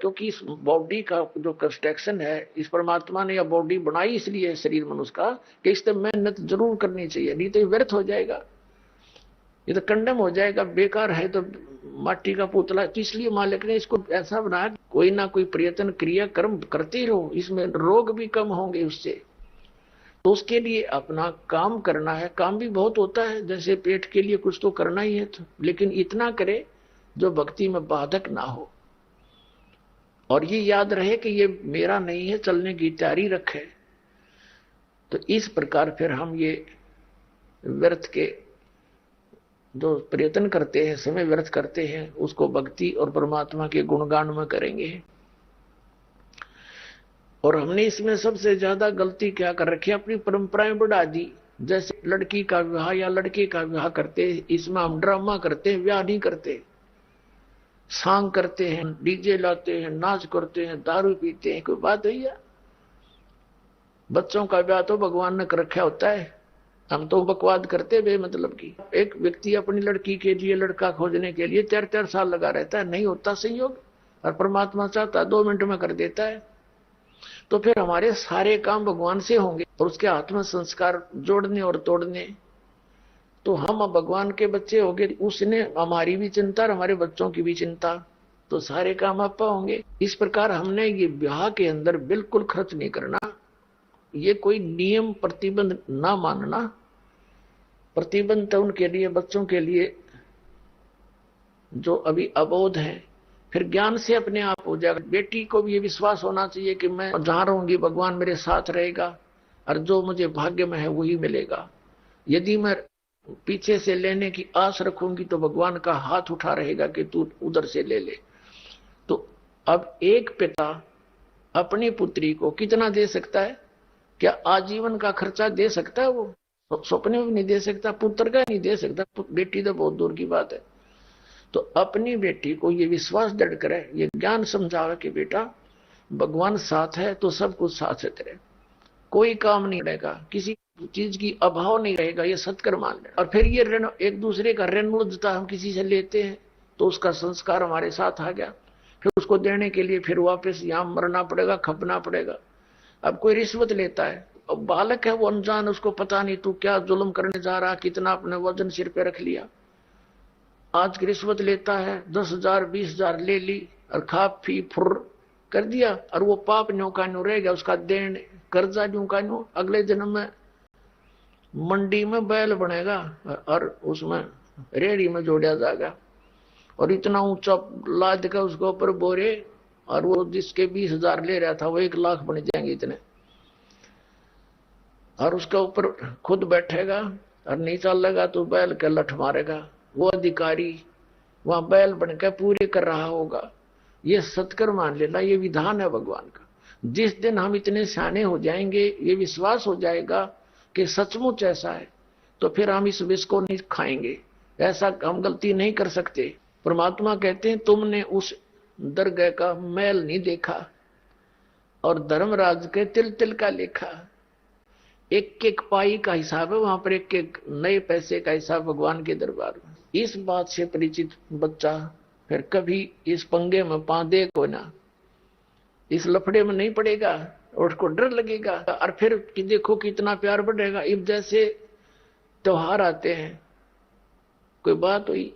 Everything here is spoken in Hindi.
क्योंकि इस बॉडी का जो कंस्ट्रक्शन है, इस परमात्मा ने यह बॉडी बनाई इसलिए शरीर मनुष्य का कि इस पर मेहनत जरूर करनी चाहिए, नहीं तो ये व्यर्थ हो जाएगा, ये तो कंडम हो जाएगा, बेकार है तो माटी का पुतला। तो इसलिए मालिक ने इसको ऐसा बनाया, कोई ना कोई प्रयत्न क्रिया कर्म करते रहो, इसमें रोग भी कम होंगे उससे। तो उसके लिए अपना काम करना है। काम भी बहुत होता है, जैसे पेट के लिए कुछ तो करना ही है, तो लेकिन इतना करे जो भक्ति में बाधक ना हो, और ये याद रहे कि ये मेरा नहीं है, चलने की तैयारी रखे। तो इस प्रकार फिर हम ये व्यर्थ के जो प्रयत्न करते हैं, समय व्यर्थ करते हैं, उसको भक्ति और परमात्मा के गुणगान में करेंगे। और हमने इसमें सबसे ज्यादा गलती क्या कर रखी है, अपनी परंपराएं बढ़ा दी। जैसे लड़की का विवाह या लड़के का विवाह करते, इसमें हम ड्रामा करते हैं, विवाह नहीं करते, सांग करते हैं, डीजे लाते हैं, नाच करते हैं, दारू पीते हैं। कोई बात है या? बच्चों का ब्याह तो भगवान ने कर रखा होता है, हम तो बकवाद करते बेमतलब की। एक व्यक्ति अपनी लड़की के लिए लड़का खोजने के लिए 4-4 साल लगा रहता है, नहीं होता संयोग, और परमात्मा चाहता 2 मिनट में कर देता है। तो फिर हमारे सारे काम भगवान से होंगे, और उसके हाथ में संस्कार जोड़ने और तोड़ने। तो हम भगवान के बच्चे हो गए, उसने हमारी भी चिंता और हमारे बच्चों की भी चिंता, तो सारे काम आपा होंगे। इस प्रकार हमने ये ब्याह के अंदर बिल्कुल खर्च नहीं करना, ये कोई नियम प्रतिबंध ना मानना। प्रतिबंध तो उनके लिए, बच्चों के लिए जो अभी अबोध है, फिर ज्ञान से अपने आप हो जाएगा। बेटी को भी ये विश्वास होना चाहिए कि मैं जहां रहूंगी भगवान मेरे साथ रहेगा, और जो मुझे भाग्य में है वही मिलेगा। यदि मैं पीछे से लेने की आस रखूंगी तो भगवान का हाथ उठा रहेगा कि तू उधर से ले ले। तो अब एक पिता अपनी पुत्री को कितना दे सकता है? क्या आजीवन का खर्चा दे सकता है? वो सपने में भी नहीं दे सकता, पुत्र का नहीं दे सकता, बेटी तो बहुत दूर की बात है। तो अपनी बेटी को ये विश्वास दृढ़ करे, ये ज्ञान समझावे कि बेटा भगवान साथ है तो सब कुछ साथ है तेरे, कोई काम नहीं रहेगा, किसी चीज की अभाव नहीं रहेगा, ये सत्कर मान ले। और फिर ये ऋण, एक दूसरे का ऋण मुद्दा हम किसी से लेते हैं तो उसका संस्कार हमारे साथ आ गया, फिर उसको देने के लिए फिर वापस यहाँ मरना पड़ेगा, खपना पड़ेगा। अब कोई रिश्वत लेता है, अब बालक है वो अनजान, उसको पता नहीं तू क्या जुल्म करने जा रहा, कितना अपने वजन सिर पे रख लिया। आज की रिश्वत लेता है, 10,000 20,000 ले ली और खा पी फुर कर दिया, और वो पाप न्यो का न्यो रह गया, उसका देन कर्जा न्यो का न्यो। अगले जन्म में मंडी में बैल बनेगा और उसमें रेड़ी में जोड़ा जाएगा, और इतना ऊंचा लाद का उसके ऊपर बोरे, और वो जिसके 20,000 ले रहा था वो 1 लाख बन जाएंगे इतने, और उसके ऊपर खुद बैठेगा और नीचा लगा तो बैल के लठ मारेगा। वो अधिकारी वहां बैल बनकर पूरे कर रहा होगा। ये सत्कर मान लेना, ये विधान है भगवान का। जिस दिन हम इतने सियाने हो जाएंगे, ये विश्वास हो जाएगा कि सचमुच ऐसा है, तो फिर हम इस विष को नहीं खाएंगे। ऐसा हम गलती नहीं कर सकते। परमात्मा कहते हैं तुमने उस दरगाह का मैल नहीं देखा, और धर्मराज के तिल तिल का लेखा। एक एक पाई का हिसाब है वहां पर, एक एक नए पैसे का हिसाब भगवान के दरबार में। इस बात से परिचित बच्चा फिर कभी इस पंगे में पांदे को ना, इस लफड़े में नहीं पड़ेगा, और उसको डर लगेगा। और फिर कि देखो कितना प्यार बढ़ेगा। इब जैसे त्योहार आते हैं, कोई बात हुई